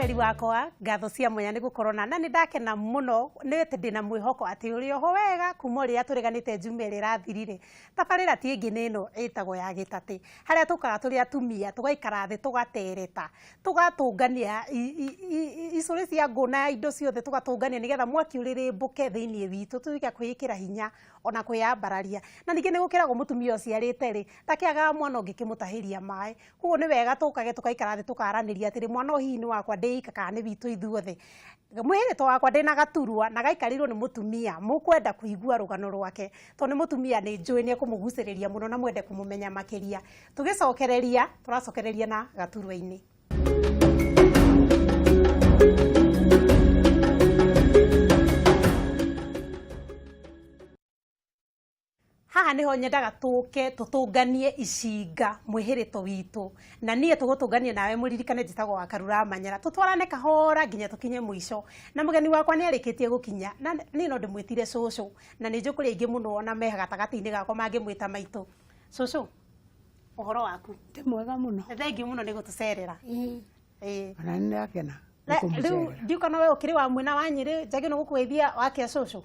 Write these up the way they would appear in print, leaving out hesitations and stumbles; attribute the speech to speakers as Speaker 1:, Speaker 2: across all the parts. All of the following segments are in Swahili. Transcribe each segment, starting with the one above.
Speaker 1: mwĩroreri wakwa ngatho cia mwanya nĩ gũkorona na nĩ ndakena mũno nĩ ati ndĩna mwĩhoko atĩ ũrĩ oho wega kuma rĩrĩa tũreganĩte njuma ĩrĩa ĩrathirire. Tabarĩra ti ĩngĩ nĩ ĩno ĩtagwo ya gĩtatĩ, harĩa tũkaga tũrĩ atumia tũgaikara thĩ tũgatereta tũgatũngania icũrĩ cia ngũ na indo ciothe tũgatũngania nĩgetha mwaki ũrĩrĩmbũke thĩinĩ witũ tũrĩkia kwĩĩkĩra hinya ona kwĩyambararia. Na ningĩ nĩ gũkĩragwo mũtumia ũcio arĩte rĩ ndakĩagaga mwana ũngĩkĩmũtahĩria maĩ, koguo nĩ wega tũkage tũgaikara thĩ tũkaranĩria atĩ mwana hihi nĩ wakwa ndĩika kana nĩ witũ ithuothe. Mwĩhĩrĩto wakwa ndĩna gaturwa na gaikarĩirwo nĩ mũtumia mũkwenda kũigua rũgano rwake tondũ nĩ mũtumia nĩ njũĩ nĩ ekũmũgucĩrĩria mũno na mwende kũmũmenya makĩria. Tũracokereria na gaturwa-inĩ. Haha niho nyendaga tũke tũtũnganie icinga mwĩhĩrĩto witũ na niĩ tũgũtũngania nawe mũririkane njĩtagwo wa Karura Manyara tũtwarane kahora nginya tũkinye mũico. Na mũgeni wakwa nĩ arĩkĩtie gũkinya na niĩ no ndĩmwĩtire cũcũ na nĩ njũkũrĩa aingĩ mũno ona me gatagatĩ-inĩ gakwa mangĩmwĩta maitũ. Cũcũ ũhoro waku?
Speaker 2: Ndĩ mwega mũno.
Speaker 1: Thengiũ mũno nĩ gũtũcerera.
Speaker 2: Ona nĩ ndakena.
Speaker 1: Rĩu ndiuka no we ũkĩrĩ wa mwena wa Nyĩrĩ njagĩrĩirwo gũkũgeithia wakĩa cũcũ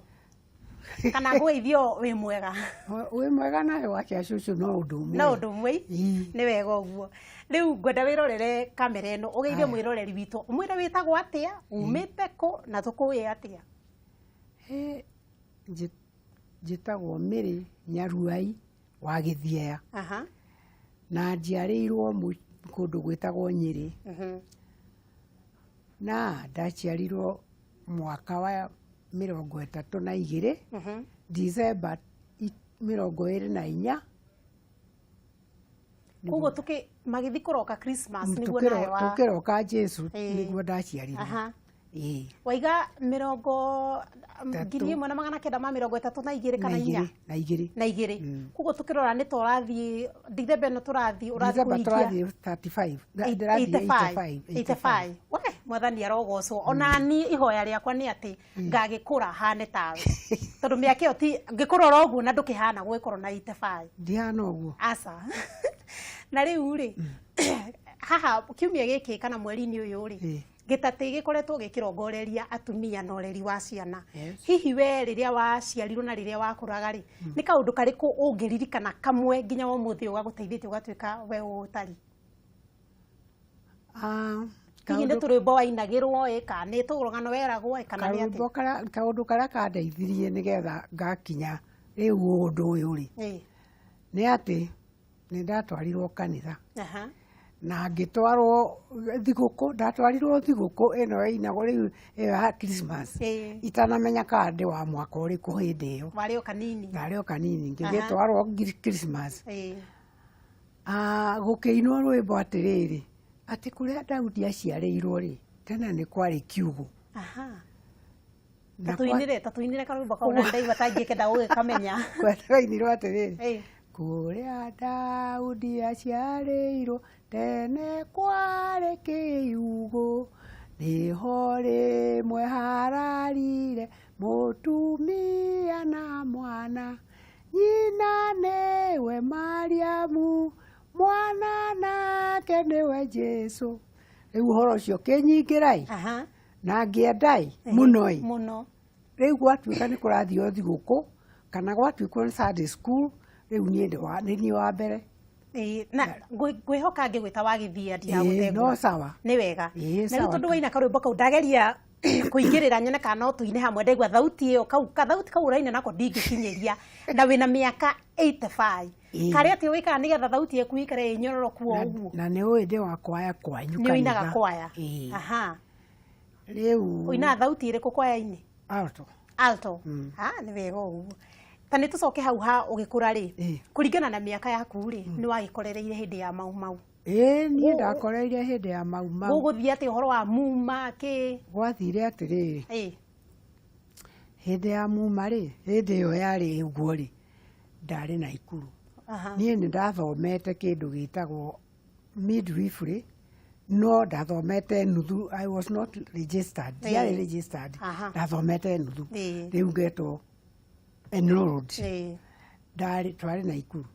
Speaker 1: kana ngũgeithio wĩ mwega?
Speaker 2: Wĩ mwega nawe wakĩa cũcũ no ũndũ ũmwe.
Speaker 1: No ũndũ ũmwe nĩ wega ũguo. Rĩu ngwenda wĩrorere kamera ĩno ũgeithie mwĩroreri witũ ũmwĩre wĩtagwo atĩa, umĩte kũ na tũkũĩ atĩa?
Speaker 2: Njĩtagwo Mary Nyaruai wa Gĩthĩaya na njiarĩirwo kũndũ gwĩtagwo Nyĩrĩ na ndaciarirwo mwaka wa 32 December 24.
Speaker 1: Koguo magĩthi kũroka Christmas nĩguo nawe wa
Speaker 2: tũkĩroka Jesu nĩguo ndaciarirwo.
Speaker 1: Waiga 1932 kana 4 na 2. Koguo tũkĩrora nĩ tũrathiĩ December ĩno tũrathiĩ ũrathiĩ 85. We mwathani arogocwo ona niĩ ihoya rĩakwa nĩ atĩ ngagĩkũra hane tawe tondũ mĩaka ĩyo ti ngĩkũrora ũguo na ndũkĩhana gwĩkorwo na 85.
Speaker 2: Ndihana ũguo.
Speaker 1: Aca. Na rĩu rĩ haha kiumia gĩkĩ kana mweri-inĩ ũyũ rĩ gĩtatĩ gĩkoretwo gĩkĩrongoreria atumia na ũreri wa ciana. Hihi we rĩrĩa waciarirwo na rĩrĩa wakũraga rĩ nĩ kaũndũ karĩkũ ũngĩririkana kamwe nginya ũmũthĩ ũgagũteithĩtie ũgatuĩka we ũtari? Hihi nĩ tũrwĩmbo wainagĩrwo kana nĩ tũrũgano weragwo kana nĩ atĩa?
Speaker 2: Kaũndũ karĩa kandeithirie nĩgetha ngakinya rĩu ũndũ ũyũ rĩ nĩ atĩ nĩ ndatwarirwo kanitha na ngĩtwarwo thigũkũ, ndatwarirwo thigũkũ ĩno ĩinagwo rĩu ya Christmas itanamenya kana ndĩ wa mwaka ũrĩkũ hĩndĩ ĩyo.
Speaker 1: Warĩ o kanini? Ndarĩ
Speaker 2: o kanini ngĩgĩtwarwo Christmas. Gũkĩinwo rwĩmbo atĩrĩrĩ atĩ kũrĩa Daudi aciarĩirwo rĩ tene nĩ kwarĩ kiugũ.
Speaker 1: Tatuinire karwĩmbo kau na ndaigua ta ingĩkenda gũgĩkamenya.
Speaker 2: Twainirwo atĩrĩrĩ kũrĩa Daudi aciarĩirwo tene kwarĩ kiugũ nĩho rĩmwe hararire mũtumia na mwana nyina nĩwe Mariamu mwana nake nĩwe Jesu. Rĩu ũhoro ũcio ũkĩnyingĩra na ngĩenda mũno. Rĩu gwatuĩka nĩ kũrathiĩ thigũkũ kana gwatuĩkwo nĩ Sunday school rĩu niĩ wa mbere.
Speaker 1: Na ngwĩhoka ngĩgwĩta wa Gĩthĩaya ndigagũtegũra.
Speaker 2: No sawa.
Speaker 1: Nĩ wega. Na rĩu tondũ waina karwĩmbo kau ndageria kũingĩrĩra nyone kana no tũine hamwe ndaigua thauti ĩyo kathauti kau ũraina nako ndingĩkinyĩria na wĩna mĩaka 85. Karĩ atĩ wĩkaga nĩgetha thauti yaku ĩikare ĩnyororoku ũguo? Na
Speaker 2: nĩ ũĩ ndĩ wa kwaya kwanyu kanitha.
Speaker 1: Nĩ ũinaga kwaya?
Speaker 2: Rĩu
Speaker 1: ũinaga thauti ĩrĩkũ kwaya-inĩ? Alto. Nĩ wega ũguo. Tani tũcoke hau ũgĩkũra rĩ kũringana na mĩaka yaku rĩ nĩ wagĩkorereire hĩndĩ ya mau?
Speaker 2: Niĩ ndakorereire hĩndĩ ya mau.
Speaker 1: Gũgũthiĩ atĩ ũhoro wa muma kĩ?
Speaker 2: Gwathire atĩrĩrĩ hĩndĩ ya muma rĩ hĩndĩ ĩyo yarĩ ũguo rĩ ndarĩ Naikuru. Niĩ nĩ ndathomete kĩndũ gĩtagwo midwifery no ndathomete nuthu. I was not registered. Ndiarĩ registered. Ndathomete nuthu. Rĩu ngetwo enrolled. Twarĩ Naikuru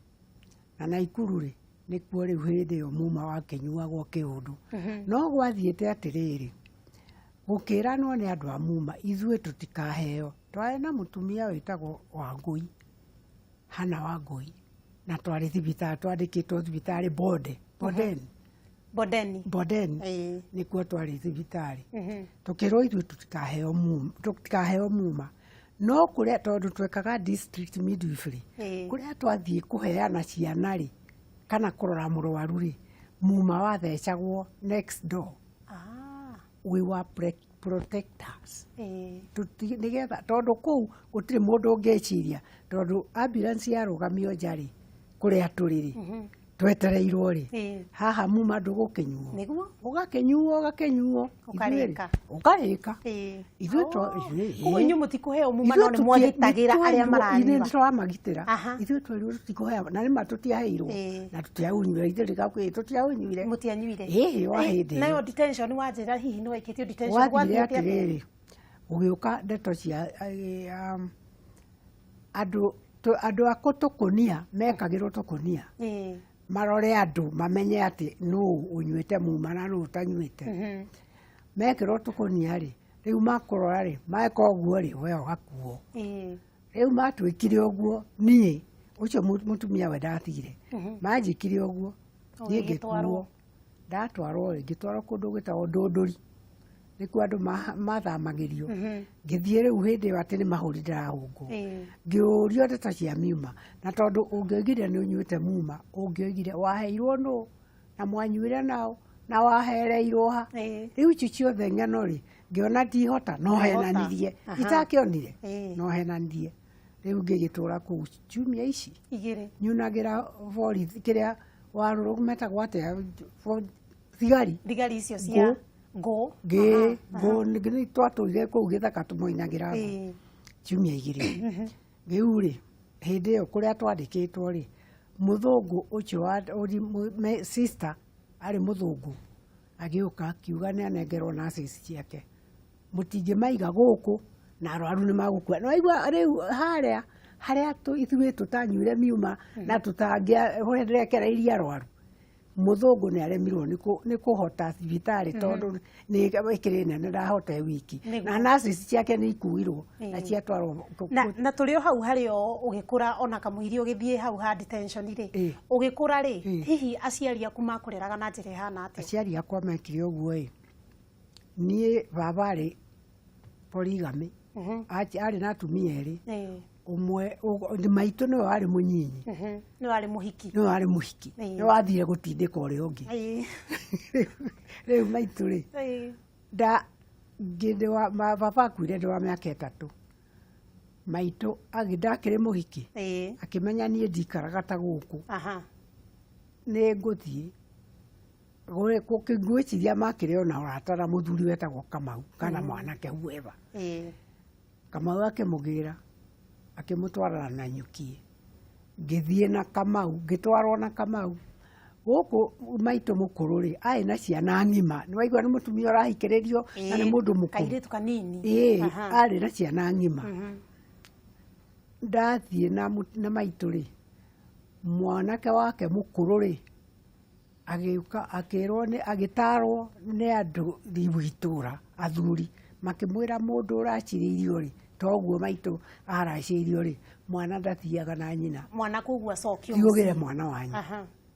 Speaker 2: na Naikuru rĩ nĩkuo rĩu hĩndĩ ĩyo muma wakĩnyuagwo kĩũndũ. No gwathiĩte atĩrĩrĩ gukiranwo ni andu a Muma ithue tutikaheo. Twari na mutumia witagwo Wangui, Hana Wangui, na twari thibitari, twandikitwo thibitari Bodeni nikuo twari thibitari. Tukirwo ithue tutikaheo Muma, no kuria tondu twekaga district midwifery, kuria twathie kuheana ciana ri kana kurora murwaru ri, Muma wathecagwo next door. We were protectors. Nigetha tondu kuu gutiri mundu ungeciria, tondu ambulance yarugamio njari kuria turiri twetereirwo ri, haha Muma ndugukinyuo,
Speaker 1: niguo
Speaker 2: ugakinyuo ukarika ithuĩ
Speaker 1: koguo inyuĩ mũtikuheo Muma no nĩ mwathitagira arĩa maranyua.
Speaker 2: Nĩ twamagitĩra ithuĩ twerirwo tũtikũheo, na nĩma tũtiaheirwo na tũtiaunyuire, ithuĩ rĩgakũĩ tũtiaunyuire.
Speaker 1: Mũtianyuire
Speaker 2: wa hĩndĩ
Speaker 1: nayo detention wanjĩra hihi nĩ waikĩtio detention
Speaker 2: gwathire atĩrĩrĩ, gũgĩũka ndeto cia andũ akũ tũkũnia mekagĩrwo tũkũnia marore andu mamenye ati no unyuite Muma na no utanyuite. Mekirwo tukunia ri, riu makurora ri, maeka uguo ri, we ugakuo. Riu matwikire uguo, nie ucio mutumia we ndatigire. Manjikire uguo, nie ngikuo. Ndatwarwo ri, ngitwarwo kundu gwitagwo Ndunduri. Nikuo andu mathamagirio. Ngithie riu hindi ati ni mahuri ndirahungu. Ngiurio ndeto cia Muma, na tondu ungioigire ni unyuite Muma, ungioigire waheirwo no na mwanyuire nao na wahereirwo ha. Riu icio ciothe ng'ano ri, ngiona ndihota no henanirie, itakionire no henanirie. Riu ngigitura kuu ciumia ici igire nyunagira borithi kiria waruru metagwo atia thigari icio cia go nĩ twatũire kũu Gĩthaka tũmoinagira ciumia igĩrĩ. Rĩu rĩ, hĩndĩ ĩyo kũrĩa twandĩkĩtwo rĩ, mũthũngũ ũcio sister arĩ mũthũngũ agĩũka akiuga nĩ anengerwo nurses ciake, mũtingĩmaiga gũkũ na arwaru nĩ magũkua. No aigua rĩu harĩa ithuĩ tũtanyuire Muma na tũtangĩrekereirie arwaru, muthungu ni aremirwo ni kuhota thibitari tondu ni ikiri nene ndahota wiki na nurses ciake ni ikuirwo na ciatwarwo
Speaker 1: na turi hau hario ugikura ona kamuiri ugithie hau ha detention ri ugikura ri hihi aciari aku makureraga na njira hana ati
Speaker 2: aciari akwa mekire uguo ni baba ri polygamy ari na atumia eri umwe ni maitu no ari munyinyi
Speaker 1: no ari muhiki
Speaker 2: no athire gutindika uri ungi riu maitu ri da nginde wa baba kwire ndo wa miaka 3 maitu agindakire muhiki akimenya nie ndikaraga ta guku ni nguthie gore kukingwiciria makire ona uratara muthuri wetagwo Kamau kana mwanake hueva Kamau akimugira akimutwara na nyuki ngithie na Kamau ngitwarwo na Kamau guku maitu mukuru ri ai na ciana ngima ni waigwa ni mutumia urahikiririo na ni mundu mukuru
Speaker 1: kairetu kanini
Speaker 2: ari na ciana ngima ndathie na maitu ri mwanake wake mukuru ri agiuka akirwo ni agitarwo ni andu riwitura athuri makimwira mundu uraciririo ri toguo maitu aracirio ri mwana ndathiaga na nyina
Speaker 1: mwana kugua cokio
Speaker 2: yugire mwana wanyu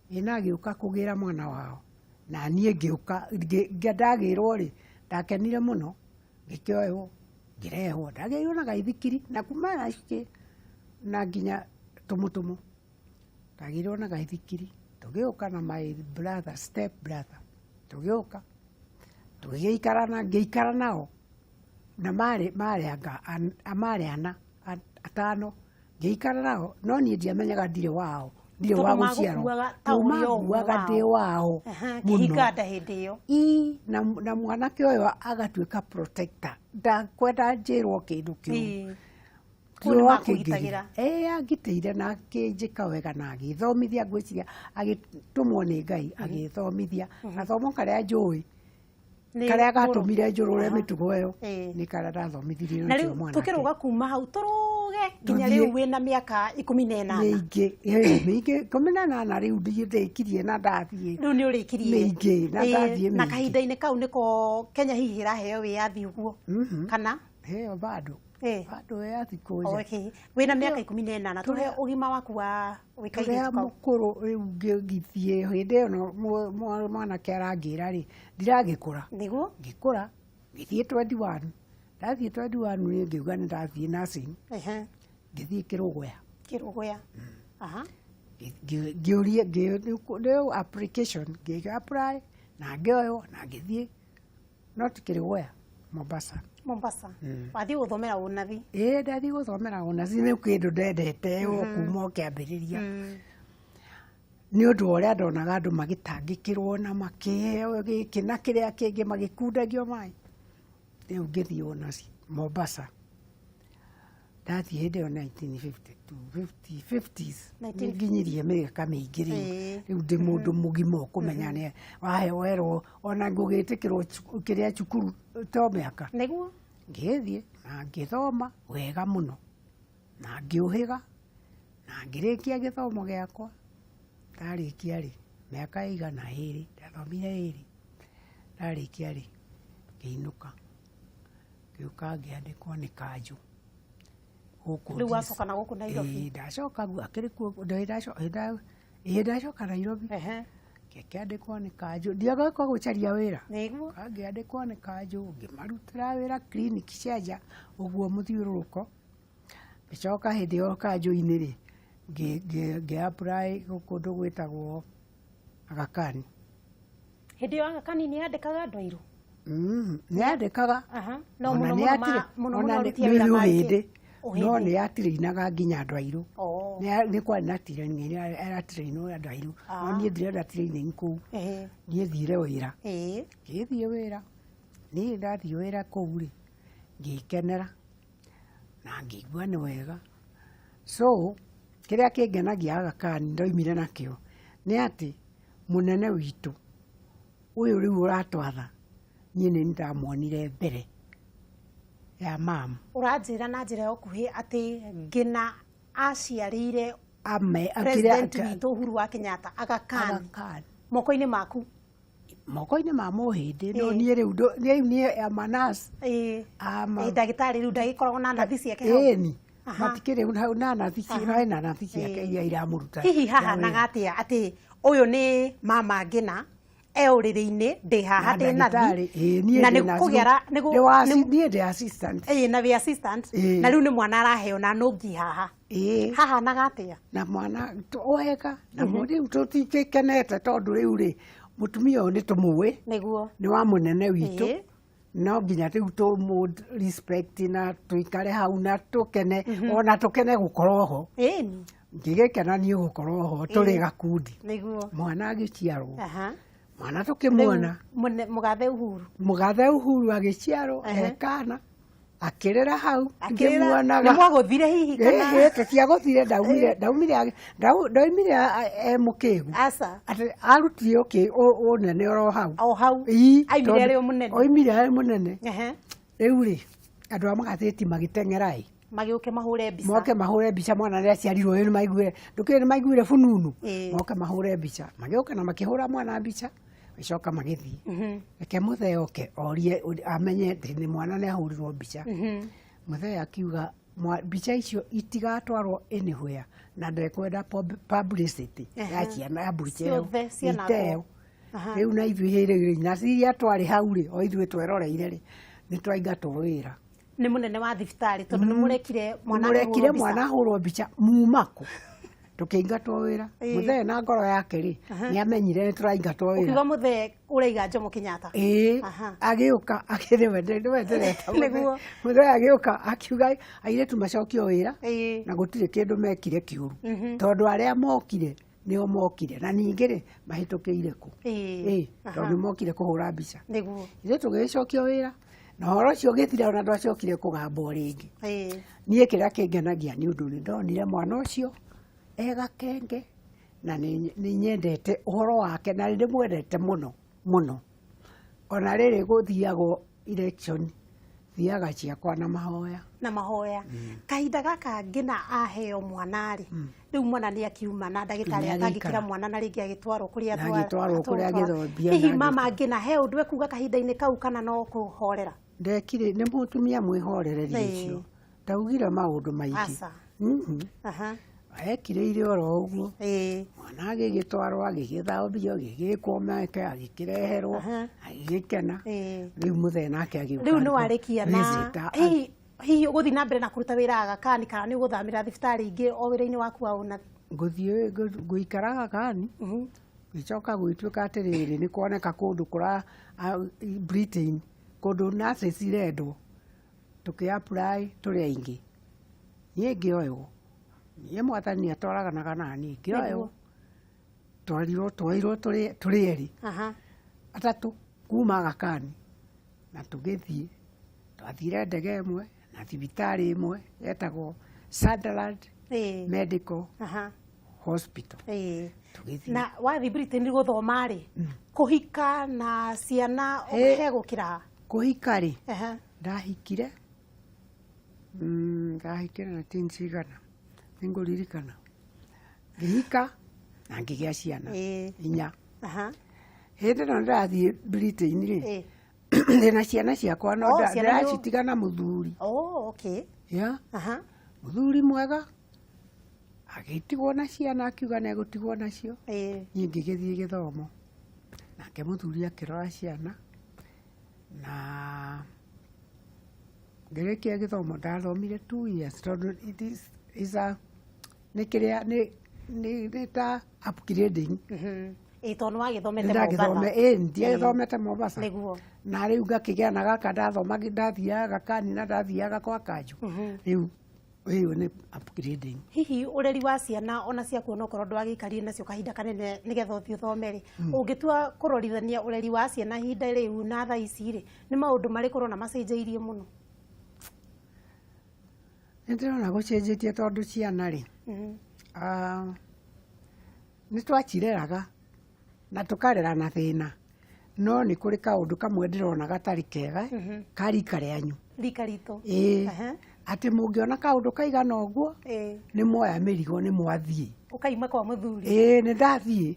Speaker 2: ina agiuka kugira mwana wao na nie ngiuka ngandagirwo ri ndakenire muno ngikioyo ngirehwo ndagirwo na gaithikiri na kumana cike na nginya tumutumu ndagirwo na gaithikiri tugiuka na my brother step brother tugiuka tugiikarana ngiikara nao na mari ana atano ngiikara nao no nie ndiamenyaga ndire wao ndire wa guciarwo taumaguaga ndi wao
Speaker 1: kihikanda hindi iyo
Speaker 2: na mwanake uyu agatuika protector ndakwenda njirwo kindu kiu agiteire na akinjika wega na agithomithia ngwiciria agitumwo ni Ngai agithomithia athomo karia njui karia gatumire njurure mitugo yo ni karia ndathomithirie
Speaker 1: na riu tukiruga kuma hau turuge nginya riu wina miaka 18
Speaker 2: mingi 18 riu ndithikirie na ndathie
Speaker 1: riu ni urikirie
Speaker 2: mingi na ndathie
Speaker 1: na kahinda-ini kau niko Kenya hihi raheo wiathi uguo kana
Speaker 2: heo bado yathi kuja
Speaker 1: okay wina miaka 18 tuhe ugima waku wa wikaire
Speaker 2: mukuru riu ngithie hindi no mwana kerangira ri ndiragikura
Speaker 1: niguo
Speaker 2: ngikura ngithie 21 ndathie 21 ni ngiuga ni ndathie nursing ngithie kirugoya aha ngiuria ngiu application ngi apply na ngioyo na ngithie not Kirugoya Mombasa wathi guthomera unathi ndathi guthomera unathi ni kindu ndendete kuma kiambiriria ni undu uria ndonaga andu magitangikirwo na makiheo giki na kiria kingi magikundagio mai riu ngithie unathi Mombasa ndathi hindi yo 1950s nginyirie miaka mingi riu ndi mundu mugima kumenya ni werwo ona ngugitikirwo kiria cukuru to miaka
Speaker 1: niguo
Speaker 2: ngithie na ngithoma wega muno na ngiuhiga na ngirikia githomo giakwa ndarikia ri miaka igana 2 ndathomire 2 ndarikia ri ngiinuka ngiuka ngiandikwo ni Kanju
Speaker 1: riu wacoka na guku Nairobi
Speaker 2: ndacoka akiri kuo ndacoka Nairobi kiandikwo ni Kanju ndiagakwa gucaria wira
Speaker 1: niguo
Speaker 2: ngiandikwo ni Kanju ngimarutira wira clinic cianja uguo muthiururuko ngicoka hindi yo Kanju-ini ri ngi apply kundu gwitagwo Aga Khan
Speaker 1: hindi yo Aga Khan ni yandikaga andu airu
Speaker 2: ni yandikaga
Speaker 1: no muno rutia wira
Speaker 2: maingĩ no ni yatirainaga nginya andu airu ni kwa natiraini aratiraino andu airu no ni thire natiraini kuu ni thire wira ngithie wira ni ndathie wira kuu ri ngikenera na ngigua ni wega so kiria kingenagia Aga Khan ndoimire nakio ni ati munene witu uyu riu uratwatha nie ni ndamuonire mbere ya mam
Speaker 1: uranjira na njira yo kuhi ati ngina aciarire
Speaker 2: president
Speaker 1: witu Uhuru wa Kenyatta Aga Khan moko-ini maku
Speaker 2: moko-ini ma muhindi no nie riu ni amanas
Speaker 1: ndagitari riu ndagikoragwo na nathi ciake hau
Speaker 2: ni matikire hau na nathi ciake iria iramuruta
Speaker 1: hihi haha nagatia ati uyu ni mama ngina euriri-ini ndi haha ndi nathi na ni kugiara
Speaker 2: ni ndi assistant
Speaker 1: na vi assistant na riu ni mwana araheo na nungi haha haha nagatia
Speaker 2: na mwana wega na riu tutikenete tondu riu ri mutumia uyu ni tumuwi
Speaker 1: niguo
Speaker 2: ni wa munene witu no nginya riu tumu respect na tuikare hau na tukene ona tukene gukorwo ho ngigikena ni gukorwo ho turi gakundi mwana agiciarwo mwana tukimuona mugathe Uhuru agiciarwo ekana akirera hau
Speaker 1: ngimuonaga ni mwaguthire hihi kana
Speaker 2: tutiaguthire ndaumire mukigu ati arutire unene oro hau
Speaker 1: aimire ari munene
Speaker 2: oimire ari munene riu ri andu a magatheti magitengerai
Speaker 1: magiuke mahure mbica
Speaker 2: moke mahure mbica mwana ria ciarirwo ni maiguire ndukire ni maiguire fununu moke mahure mbica magiuka na makihura mwana mbica icoka magithii reke muthee oke orie amenye ni mwana ni ahurirwo mbica muthee akiuga mbica icio itigatwarwo anywhere na ndekwenda publicity ya ciana ya mburucero iteo riu na ithuĩ na ciria twari hau ri o ithuĩ tweroreire ri ni twaingatwo wira
Speaker 1: ni munene wa thibitari tondu ni murekire
Speaker 2: mwana ahurwo mbica mumaku tukiingatwo wira muthee na ngoro yake ri ni amenyire ni turaingatwo wira
Speaker 1: ukiuga muthee uraiga Jomo Kenyatta
Speaker 2: agiuka akiriwendereta muthee agiuka akiuga airetu macokio wira na gutire kindu mekire kiuru tondu aria mokire nio mokire na ningi ri mahitukiire ku tondu mokire kuhura mbica ithuĩ tugicokio wira na horo cio githire ona ndwacokire kugamba ringi nie kiria kingenagia ni undu ni ndonire mwana ucio egakenge na ni nyendete uhoro wake na ndi mwendete muno ona rĩrĩ gũthiagwo election thiaga ciakwa na mahoya
Speaker 1: kahinda gaka ngina aheo mwana rĩ rĩu mwana nĩ akiuma na ndagĩtarĩ atangĩkĩra mwana na rĩngĩ agĩtwarwo kũrĩa
Speaker 2: agĩthambia
Speaker 1: hihi mama ngina he ũndũ ekuga kahinda-inĩ kau kana no kũhorera
Speaker 2: ndekire nĩ mũtumia mwĩhorereria ũcio ndaugire maũndũ maingĩ ekire oro ũguo mwana agĩgĩtwarwo agĩgĩthambio agĩgĩkwo meke agĩkĩreherwo agĩgĩkena rĩu mũthee nake agĩũka
Speaker 1: rĩu nĩ warĩkia na hihi ũgũthiĩ na mbere na kũruta wĩra Aga Khan kana nĩ ũgũthamĩra thibitarĩ ingĩ o wĩra-inĩ waku wa ũnathi
Speaker 2: ngũthiĩ ngũikara Aga Khan gĩcoka gwĩtuĩka atĩrĩrĩ nĩ kuoneka kũndũ kũra Britain kũndũ nurses cirendwo tũkĩ apply tũrĩ aingĩ niĩ ngĩoywo niĩ mwathani atwaraganaga naniĩ ngĩoywo twairwo tũrĩ erĩ atatũ kuma Aga Khan na tũgĩthiĩ twathire ndege ĩmwe na thibitarĩ ĩmwe yetagwo Sunderland Medical Hospital
Speaker 1: na wathi Britain gũthoma rĩ kũhika na ciana he gũkĩra
Speaker 2: kũhika rĩ ndahikire na tinsigana nĩngũririkana ngĩhika na ngĩgĩa ciana 4 hĩndĩ ĩno ndĩrathiĩ Britain rĩ ndĩna ciana ciakwa no ndĩracitiga na mũthuri mũthuri mwega agĩtigwo na ciana akiuga nĩ egũtigwo nacio niĩ ngĩgĩthiĩ gĩthomo nake mũthuri akĩrora ciana na ngĩrĩkia gĩthomo ndathomire 2 years tondũ nĩ ta upgrading ndiagĩthomete Mombasa na rĩu ngakĩgĩa na gaka ndathoma ndathiaga Aga Khan na ndathiaga kwa Kanju rĩu ũyũ nĩ upgrading
Speaker 1: hihi ũreri wa ciana ona ciaku onokorwo ndwagĩikarire nacio kahinda kanene nĩgetha ũthiĩ ũthome rĩ ũngĩtua kũrorithania ũreri wa ciana ihinda rĩu na thaa ici rĩ nĩ maũndũ marĩkũ ũrona macenjeirie mũno
Speaker 2: nĩndĩrona gũcenjetie tondũ ciana rĩ nĩ twacireraga na tũkarera na thĩna no nĩ kũrĩ kaũndũ kamwe ndĩrona gatarĩ kega ka rika rĩanyu
Speaker 1: rika ritũ
Speaker 2: atĩ mũngĩona kaũndũ kaigana ũguo nĩ muoya mĩrigo nĩ mwathiĩ
Speaker 1: ũkaima kwa mũthuri
Speaker 2: nĩ ndathiĩ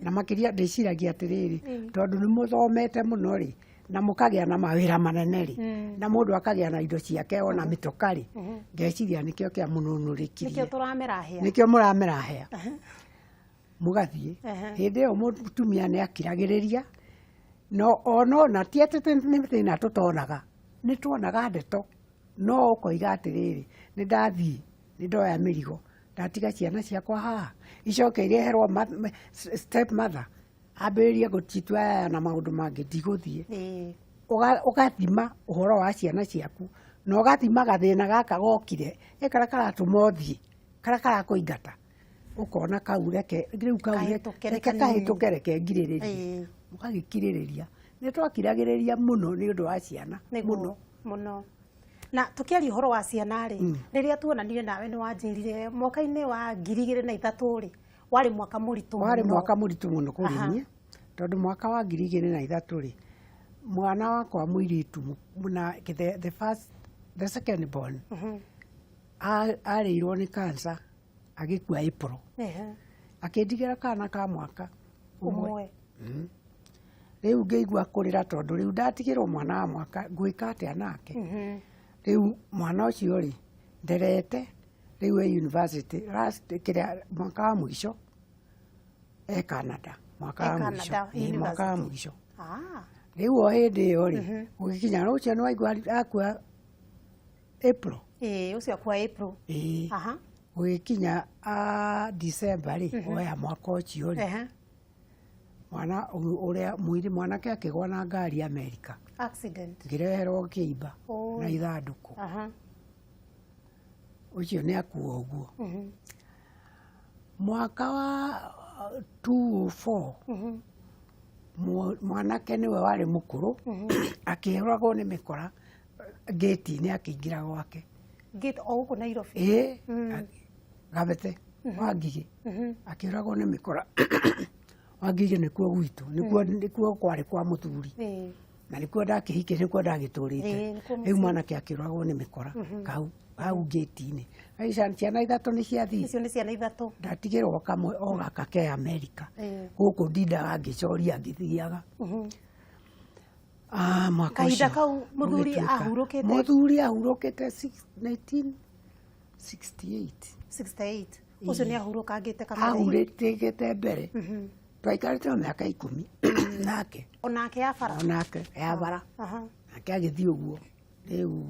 Speaker 2: na makĩria ndĩciragia atĩrĩrĩ tondũ nĩ mũthomete mũno rĩ na mũkagĩa na mawĩra manene rĩ na mũndũ akagĩa na indo ciake ona mĩtoka rĩ ngeciria nĩkĩo kĩa mũnũnũrĩkirie nĩkĩo mũramera hĩa mũgathiĩ hĩndĩ ĩyo mũtumia nĩ akiragĩrĩria no ona ti atĩ nĩ thĩna tũtonaga nĩ tuonaga ndeto no ũkoiga atĩrĩrĩ nĩ ndathiĩ nĩ ndoya mĩrigo ndatiga ciana ciakwa haha icoke ireherwo step mother ambĩrĩrie gũtituaya na maũndũ mangĩ ndigũthiĩ ũgathima ũhoro wa ciana ciaku na ũgathima gathĩna gaka gokire karĩa karatũma ũthiĩ karĩa karakũingata ũkona kau reke rĩu kau reke kahĩtũke reke ngirĩrĩrie ũgagĩkirĩrĩria nĩ twakiragĩrĩria mũno nĩ ũndũ wa ciana
Speaker 1: mũno na tũkĩaria ũhoro wa ciana rĩ rĩrĩa tuonanire nawe nĩ wanjĩrire mwaka-inĩ wa 2003 rĩ warĩ mwaka mũritũ mũno kũrĩ niĩ tondũ mwaka wa 2003 rĩ mwana wakwa mũirĩtu na the second born arĩirwo nĩ cancer agĩkua April akĩndigĩra kana ka mwaka ũmwe rĩu ngĩigua kũrĩra tondũ rĩu ndatigĩrwo mwana wa mwaka ngwĩka atĩa nake rĩu mwana ũcio rĩ nderete rĩu university kĩrĩa mwaka wa mũico Canada mwaka wa mũico rĩu o hĩndĩ ĩyo rĩ gũgĩkinya rũciũ nĩ waigua akua April ũcio akua April
Speaker 2: gũgĩkinya December rĩ oya mwaka ũcio rĩ mwana ũrĩa mwĩrĩ mwanake akĩgwa na ngari Amerika
Speaker 1: accident
Speaker 2: ngĩreherwo kĩimba na ithandũkũ ũcio nĩ akua ũguo mwaka wa 2004 mwanake nĩwe warĩ mũkũrũ akĩhũragwo nĩ mĩkora gate-inĩ akĩingĩra gwake
Speaker 1: gate o gũkũ Nairobi
Speaker 2: Gabete Wangigĩ akĩhũragwo nĩ mĩkora Wangigĩ nĩkuo gwitũ nĩkuo kwarĩ kwa mũthuri na nikuo ndakihike nikuo ndagitũrĩte rĩu mwanake akĩũragwo nĩ mĩkora hau gate-inĩ ciana ithatũ nĩ ciathiĩ
Speaker 1: icio nĩ ciana ithatũ
Speaker 2: ndatigĩrwo kamwe o gaka ke Amerika gũkũ ndindaga ngĩcoria ngĩthiaga
Speaker 1: kahinda kau mũthuri
Speaker 2: ahurũkĩte 1968
Speaker 1: ucio nĩ ahurũkangĩte
Speaker 2: ahurĩte mbere twaikarĩte o mĩaka 10 nake
Speaker 1: onake ya bara
Speaker 2: nake agĩthiĩ ũguo rĩu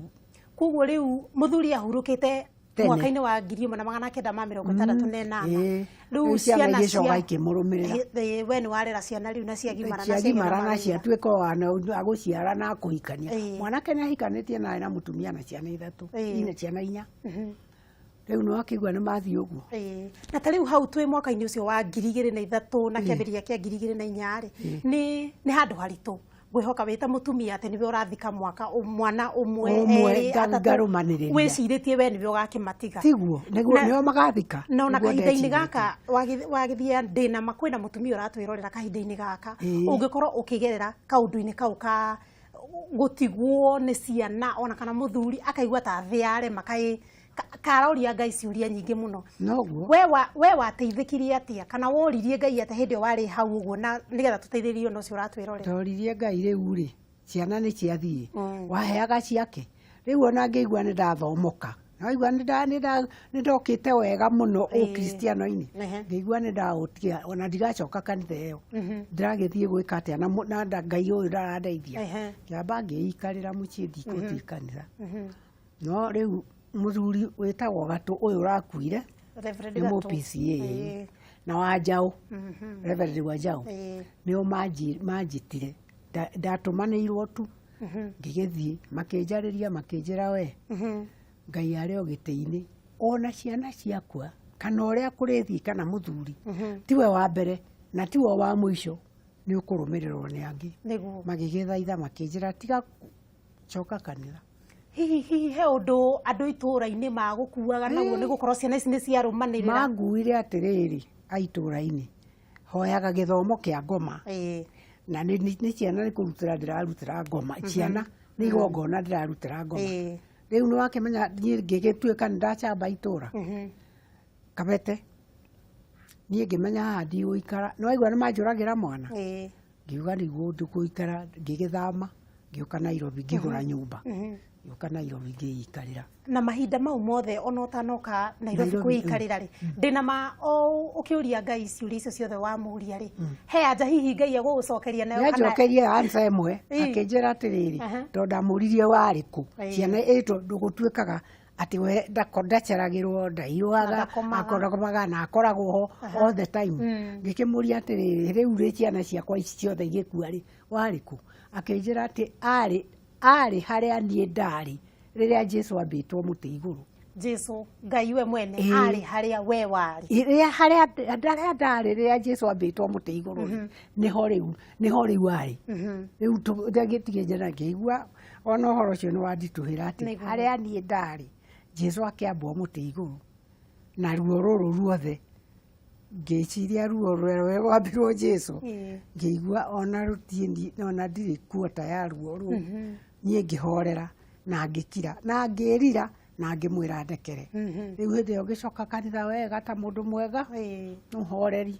Speaker 1: koguo rĩu mũthuri ahurũkĩte mwaka-inĩ wa 1968 rĩu ciana
Speaker 2: igĩcoka ikĩmũrũmĩrĩra
Speaker 1: we nĩ warera ciana rĩu na ciagimara
Speaker 2: na ciatuĩka agũciara na kũhikania mwanake nĩ ahikanĩtie nawe na mũtumia na ciana ithatũ ciana 4 rĩu nĩ wakĩigua nĩ mathiĩ ũguo
Speaker 1: na ta rĩu hau twĩ mwaka-inĩ ũcio wa 2003 na kĩambĩrĩria kĩa 2004 rĩ nĩ handũ haritũ gwĩhoka wĩta mũtumia atĩ nĩwe ũrathika mwana ũmwe
Speaker 2: ngarũmanĩrĩria
Speaker 1: wĩcirĩtie we nĩwe ũgakĩmatiga
Speaker 2: tiguo nĩo magathika
Speaker 1: no na kahinda-inĩ gaka wagĩthia ndĩna makwĩna mũtumia ũratwĩrorera kahinda-inĩ gaka ũngĩkorwo ũkĩgerera kaũndũ-inĩ kau ka gũtigwo nĩ ciana ona kana mũthuri akaigua ta thĩ yarema karoria Ngai ciũria nyingĩ mũno we wateithĩkirie atĩa kana woririe Ngai atĩ hĩndĩ ĩyo warĩ hau ũguo na nĩgetha tũteithĩrĩrio na ũcio ũratwĩrorera
Speaker 2: toririe Ngai rĩu rĩ ciana nĩ ciathiĩ waheaga ciake rĩu ona ngĩigua nĩ ndathomoka naigua nĩ ndokĩte wega mũno ũkristiano-inĩ ngĩigua nĩ ndaũtiga ona ndigacoka kanitha ĩyo ndĩragĩthiĩ gwĩka atĩa na Ngai ũyũ ndarandeithia kĩamba ngĩikarĩra mũciĩ ndikũthiĩ kanitha no rĩu mũthuri wĩtagwo Gatũ ũyũ ũrakuire nĩ mũ-PCA na Wanjaũ Reverend Wanjaũ nĩo manjĩtire ndatũmanĩirwo tu ngĩgĩthiĩ makĩnjarĩria makĩnjĩra we Ngai arĩ o gĩtĩ-inĩ ona ciana ciakua kana ũrĩa kũrĩthiĩ kana mũthuri tiwe wa mbere na tiwe wa mũico nĩ ũkũrũmĩrĩrwo nĩ angĩ magĩgĩthaitha makĩnjĩra tiga coka kanitha
Speaker 1: hihi he ũndũ andũ itũũra-inĩ magũkuaga naguo nĩ gũkorwo ciana ici nĩ ciarũmanĩrĩra
Speaker 2: manguire atĩrĩrĩ a itũũra-inĩ hoyaga gĩthomo kĩa ngoma na nĩ ciana nĩ kũrutĩra ndĩrarutĩra ngoma ciana nĩ igongona ndĩrarutĩra ngoma rĩu nĩ wakĩmenya niĩ ngĩgĩtuĩka nĩ ndacamba itũũra Kabete niĩ ngĩmenya haha ndigũikara nĩ waigua nĩ manjũragĩra mwana ngiuga nĩguo ndĩgũikara ngĩgĩthama ngĩũka Nairobi ngĩgũra nyũmba ngĩũka Nairobi ngĩikarĩra
Speaker 1: na mahinda mau mothe ona ũtanoka Nairobi kwĩikarĩra rĩ ndĩna ma ũkĩũria Ngai ciũria icio ciothe wamũria rĩ he anja hihi Ngai agũgũcokeria nayo
Speaker 2: kana nĩanjokerie ansa ĩmwe akĩnjĩra atĩrĩrĩ tondũ ndamũririe warĩ kũ ciana ĩtwo ndũgũtuĩkaga atĩ we ndaceragĩrwo ndaiyũaga akoraga na akoragwo ho all the time ngĩkĩmũria atĩrĩrĩ rĩu rĩ ciana ciakwa ici ciothe igĩkua rĩ warĩ kũ akĩnjĩra atĩ arĩ harĩa niĩ ndarĩ rĩrĩa Jesũ ambĩtwo mũtĩ igũrũ
Speaker 1: Jesũ Ngai we mwene arĩ harĩa we warĩ
Speaker 2: harĩa ndarĩ rĩrĩa Jesũ ambĩtwo mũtĩ igũrũ nĩho rĩu arĩ rĩu tũgĩtigĩnjĩra ngĩigua ona ũhoro ũcio nĩ wanditũhĩra atĩ harĩa niĩ ndarĩ Jesũ akĩambwo mũtĩ igũrũ na ruo rũrũ ruothe ngĩciria ruo rũrĩa rwambirwo Jesũ ngĩigua ona ndirĩ kuota ya ruo rũu niĩ ngĩhorera na ngĩkira na ngĩrira na ngĩmwĩra ndekere rĩu hĩndĩ ĩyo ngĩcoka kanitha wega ta mũndũ mwega mũhoreri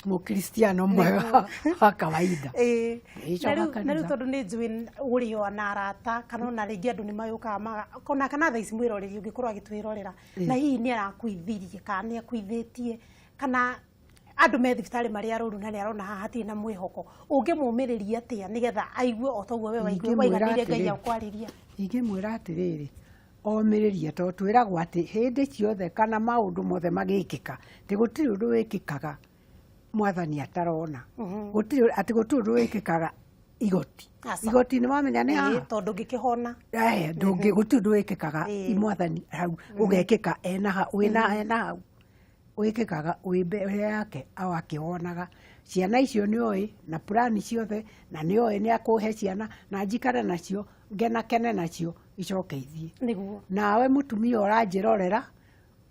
Speaker 2: mũkristiano mwega wa kawaida
Speaker 1: na rĩu tondũ nĩ njũĩ ũrĩ o na arata kana ona rĩngĩ andũ nĩ mayũkaga kana thaa ici mwĩroreri ũngĩkorwo agĩtwĩrorera na hihi nĩ arakuithirie kana nĩ akuithĩtie kana andũ me thibitarĩ marĩa arũru na nĩ arona haha hatirĩ na mwĩhoko ũngĩmũmĩrĩria atĩa nĩgetha aigue o toguo we waiganĩire Ngai akwarĩria
Speaker 2: ingĩmwĩra atĩrĩrĩ omĩrĩria tondũ twĩragwo atĩ hĩndĩ ciothe kana maũndũ mothe magĩkĩka atĩ gũtirĩ ũndũ wĩkĩkaga Mwathani atarona atĩ gũtirĩ ũndũ wĩkĩkaga igoti nĩ wamenya nĩ haha
Speaker 1: tondũ ngĩkĩhona
Speaker 2: gũtirĩ ũndũ wĩkĩkaga Mwathani hau ũgekĩka ena hau wĩkĩkaga wĩ mbere yake akĩwonaga ciana icio nĩ oĩ na plani ciothe na nĩ oĩ nĩ akũhe ciana na njikare nacio ngenakene nacio icoke ithiĩ nawe mũtumia ũranjĩrorera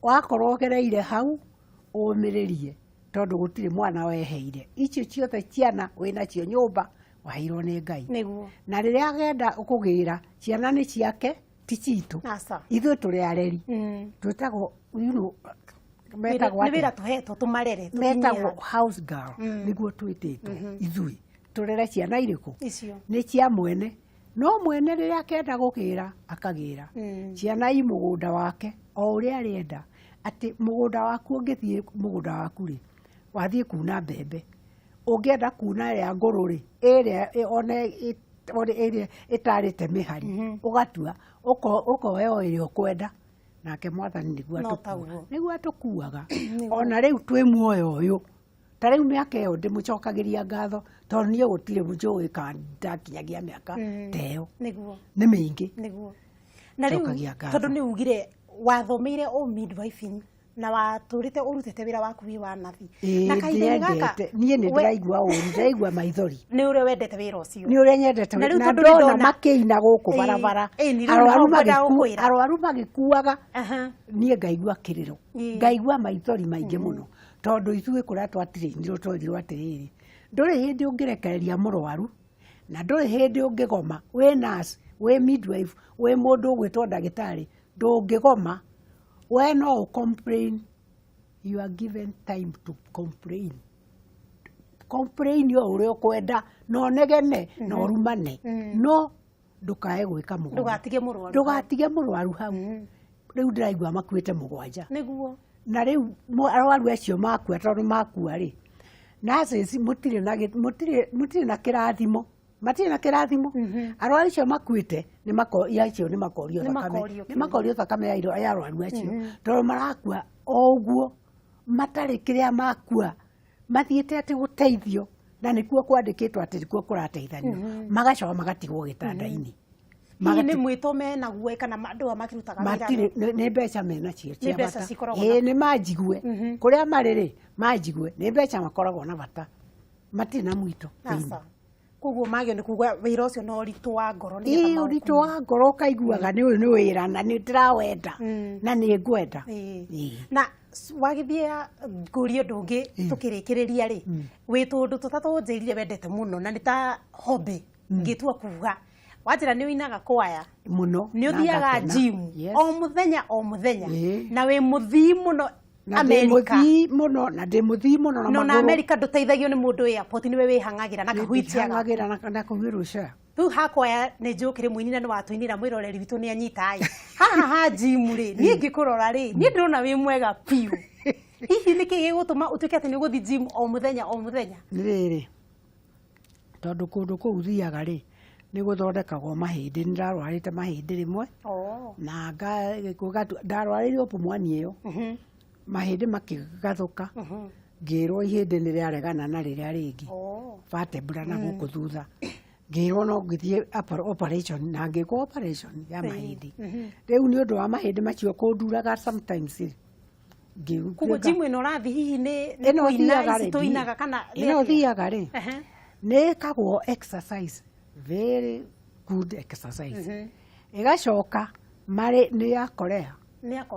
Speaker 2: wakorwo gereire hau ũmĩrĩrie tondũ gũtirĩ mwana weheire icio ciothe ciana wĩnacio nyũmba waheirwo nĩ Ngai.
Speaker 1: Nĩguo.
Speaker 2: Na rĩrĩa agenda kũgĩra ciana nĩ ciake ti citũ. Ithuĩ tũrĩ areri. Twĩtagwo metagwo
Speaker 1: nĩ wĩra tũhetwo tũmarere.
Speaker 2: Metagwo house girl nĩguo twĩtĩtwo ithuĩ. Tũrere ciana irĩkũ? Nĩ cia mwene. No mwene rĩrĩa akenda gũgĩra akagĩra. Ciana i mũgũnda wake o ũrĩa arenda. Atĩ mũgũnda waku ũngĩthiĩ mũgũnda waku rĩ, wathiĩ kuna mbembe. Ũngĩenda kuna ĩrĩa ngũrũ rĩ, ĩrĩa ĩrĩa ĩtarĩte mĩhari, ũgatua, ũkoya o ĩrĩa ũkwenda. Nake Mwathani nĩguo atũkuaga. Ona rĩu twĩ muoyo ũyũ. Ta rĩu mĩaka ĩyo ndĩmũcokagĩria ngatho tondũ niĩ gũtirĩ njũĩ kana ndakinyagia mĩaka ta ĩyo. Nĩ mĩingĩ.
Speaker 1: Na rĩu tondũ nĩ ugire wathomeire midwifing na watũrĩte ũrutĩte wĩra waku wĩ wa nathi.
Speaker 2: Na kahinda gaka niĩ nĩ ndĩraigua ũru, ndĩraigua maithori.
Speaker 1: Nĩ ũrĩa wendete wĩra ũcio.
Speaker 2: Nĩ ũrĩa nyendete. Na ndona makĩina gũkũ barabara. Arwaru magĩkuaga. Niĩ ngaigua kĩrĩro. Ngaigua maithori maingĩ mũno. Tondũ ithuĩ kũrĩa twatĩrĩirwo twerirwo atĩrĩrĩ. Ndũrĩ hĩndĩ ũngĩrekereria mũrwaru na ndũrĩ hĩndĩ ũngĩgoma wĩ nurse, wĩ midwife, wĩ mũndũ ũgwĩtwo ndagĩtarĩ, ndũngĩgoma. We no complain, you are given time to complain. Complain yo ũrĩa ũkwenda, no negene, no rumane. No ndũkae gwĩka mũgomo. Ndũgatige mũrwaru hau. Rĩu ndĩraigua makuĩte 7.
Speaker 1: Nĩguo.
Speaker 2: Na rĩu arwaru acio makua tondũ makua rĩ. Nurses mũtirĩ na kĩrathimo. Matirĩ na kĩrathimo. Arwaru acio makuĩte acio nĩ makorio thakame. Nĩ makorio thakame ya arwaru acio. Tondũ marakua o ũguo matarĩ kĩrĩa makua. Mathiĩte atĩ gũteithio na nĩkuo kwandĩkĩtwo atĩ nĩkuo kũrateithanio. Magacoka magatigwo gĩtanda-inĩ.
Speaker 1: Nĩ mwĩto menaguo kana andũ makĩrutaga wĩra.
Speaker 2: Nĩ mbeca menacio cia bata. Nĩ manjigue. Kũrĩa marĩ rĩ, manjigue. Nĩ mbeca makoragwo na bata. Matirĩ na mwĩto.
Speaker 1: Koguo magio nĩ kuga wĩra ũcio no ũritũ wa ngoro.
Speaker 2: Ũritũ wa ngoro ũkaiguaga nĩ ũyũ nĩ wĩra na nĩ ndĩrawenda na nĩ ngwenda.
Speaker 1: Na wagĩthiĩ ngũrie ũndũ ũngĩ tũkĩrĩkĩrĩria rĩ, wĩ tũndũ tũtatũ njĩrire wendete mũno na nĩ ta hobby ngĩtua kuga. Wajira nĩ ũinaga kwaya
Speaker 2: mũno.
Speaker 1: Nĩ ũthiaga gym o mũthenya na wĩ mũthii mũno America.
Speaker 2: Na ndĩ mũthii mũno na magũrũ.
Speaker 1: Na America ndũteithagio nĩ mũndũ wĩ airport nĩwe wĩhang'agĩra na kahũitiaga.
Speaker 2: Na kũhurũca.
Speaker 1: Rĩu hakwaya nĩ njũkĩrĩ mũini na nĩ watũinĩra mwĩroreri witũ nĩ anyita ĩ. Haha gym rĩ, niĩ ngĩkũrora rĩ, niĩ ndĩrona wĩ mwega piũ. Hihi nĩ kĩĩ gĩgũtũma ũtuĩke atĩ nĩ ũgũthiĩ gym o mũthenya?
Speaker 2: Nĩ rĩrĩ. Tondũ kũndũ kũu thiaga rĩ, nĩ gũthondekagwo mahĩndĩ. Nĩ ndarwarĩte mahĩndĩ rĩmwe. Na ndarwarĩire pumwani ĩyo. Mahĩndĩ makĩgathũka. Ngĩrwo ihĩndĩ nĩ rĩaregana na rĩrĩa rĩngĩ. Vertebra na gũkũ thutha. Ngĩrwo no ngĩthiĩ operation na ngĩkwo operation ya mahĩndĩ. Rĩu nĩ ũndũ wa mahĩndĩ macio kũnduraga sometimes.
Speaker 1: Koguo gym ĩno ũrathiĩ hihi nĩ kũina tũinaga kana
Speaker 2: ĩno thiaga rĩ, nĩ ĩkagwo exercise, very good exercise. Ĩgacoka nĩ ya Korea.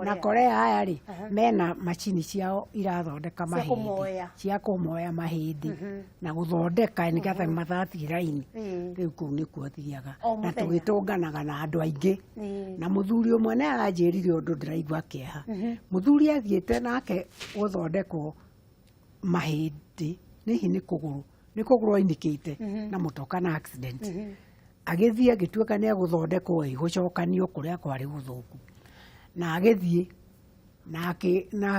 Speaker 2: Na Korea aya rĩ, mena macini ciao irathondeka mahĩndĩ, cia kũmoya mahĩndĩ na gũthondeka nĩgetha mathathiĩ raini. Rĩu kũu nĩkuo thiaga na tũgĩtũnganaga na andũ aingĩ. Na mũthuri ũmwe nĩ aranjĩrire ũndũ ndĩraigua kĩeha. Mũthuri athiĩte nake gũthondekwo mahĩndĩ, hihi nĩ kũgũrũ ainĩkĩte na mũtoka na accident. Agĩthiĩ agĩtuĩka nĩ egũthondekwo gũcokanio kũrĩa kwarĩ gũthũku. Na agĩthiĩ na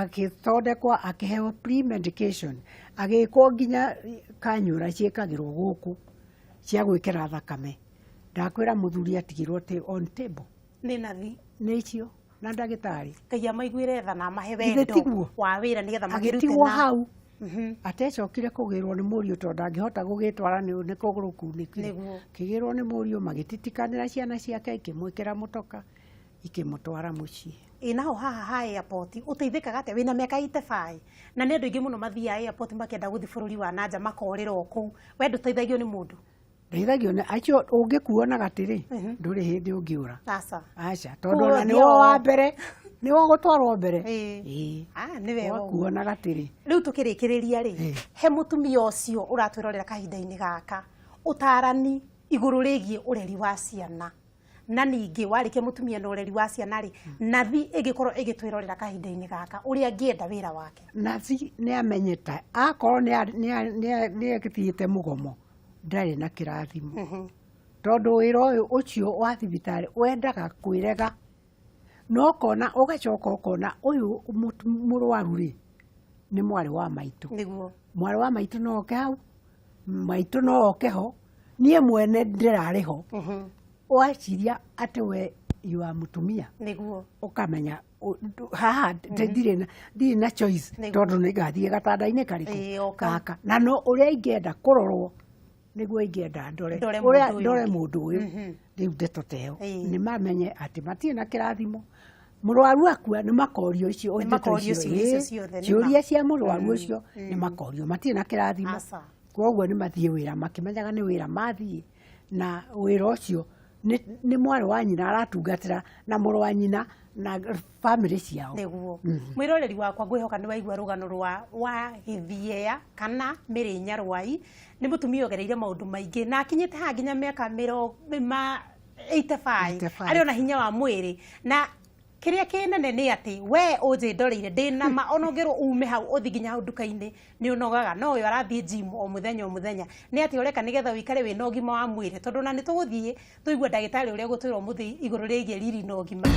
Speaker 2: agĩthondekwo akĩheo pre-medication. Agĩkwo nginya kanyũra ciĩkagĩrwo gũkũ cia gwĩkĩra thakame. Ndakwĩra mũthuri atigirwo on table.
Speaker 1: Nĩ nathi.
Speaker 2: Nĩ icio na ndagĩtarĩ.
Speaker 1: Ngai amaiguĩre tha na amahe wendo wa wĩra nĩgetha makĩrute
Speaker 2: agĩtigwo hau. Atecokire kũgĩrwo nĩ mũriũ tondũ ndangĩhota gũgĩtwara nĩ kũgũrũ kunĩkire. Kĩgĩrwo nĩ mũriũ magĩtitikanĩra ciana ciake ikĩmwĩkĩra mũtoka ikĩmũtwara mũciĩ.
Speaker 1: Naho haha ha airport ũteithĩkaga atĩa wĩna mĩaka 85 na nĩ andũ aingĩ mũno mathiaga airport makĩenda gũthiĩ bũrũri wa nanja makorĩra o kũu. We ndũteithagio nĩ mũndũ?
Speaker 2: Ndeithagio nĩ acio ũngĩkuo na gatĩrĩ ndũrĩ hĩndĩ ũngĩũra. Aca tondũ ona nĩwo wa mbere nĩwo gũtwarwo mbere.
Speaker 1: Nĩ wega
Speaker 2: kuo na gatĩrĩ.
Speaker 1: Rĩu tũkĩrĩkĩrĩria rĩ, he mũtumia ũcio ũratwĩrorera kahinda-inĩ gaka utarani iguru rigie ureri wa ciana na ningi warike mutumia na ureri wa ciana ri nathi igikorwo igitwirorera kahinda-ini gaka uria ngienda wira wake
Speaker 2: nathi ni amenyeta akorwo ni agithiite mugomo ndari na kirathimo tondu wira uyu ucio wa thibitari wendaga kwirega no kona ugacoka ukona uyu murwaru ri ni mwari wa maitu
Speaker 1: niguo
Speaker 2: mwari wa maitu no oke hau maitu no oke ho nie mwene ndirari ho waciria ati we yua mutumia
Speaker 1: niguo
Speaker 2: ukamenya haha ndiri na choice tondu ni gathie gatanda-ini kariku kaka na no uria ingenda kurorwo niguo ingenda ndore mundu uyu riu ndeto teo ni mamenye ati matie na kirathimo murwaru akua ni makorio icio ciuria cia murwaru ucio ni makorio matie na kirathimo koguo ni mathie wira makimenyaga ni wira mathie na wira ucio ni mwari wa nyina aratungatira na muru wa nyina na family ciao
Speaker 1: niguo mwiroreri wakwa ngwihoka ni waigua rugano wa githiea kana Mary Nyarwai ni mutumia ogereire maundu maingi na akinyite ha nginya miaka 85 ari ona hinya wa mwiri na kiria kinene ni ati we uje ndoreire ndina ma onongerwo ume hau uthi nginya hau nduka-ini ni unogaga no uyu arathie gym o muthenya ni ati ureka nigetha wikare wina ugima wa mwiri tondu na ni tuguthie tuigua ndagitari uria gutwirwo muthi iguru rigie riri no ugima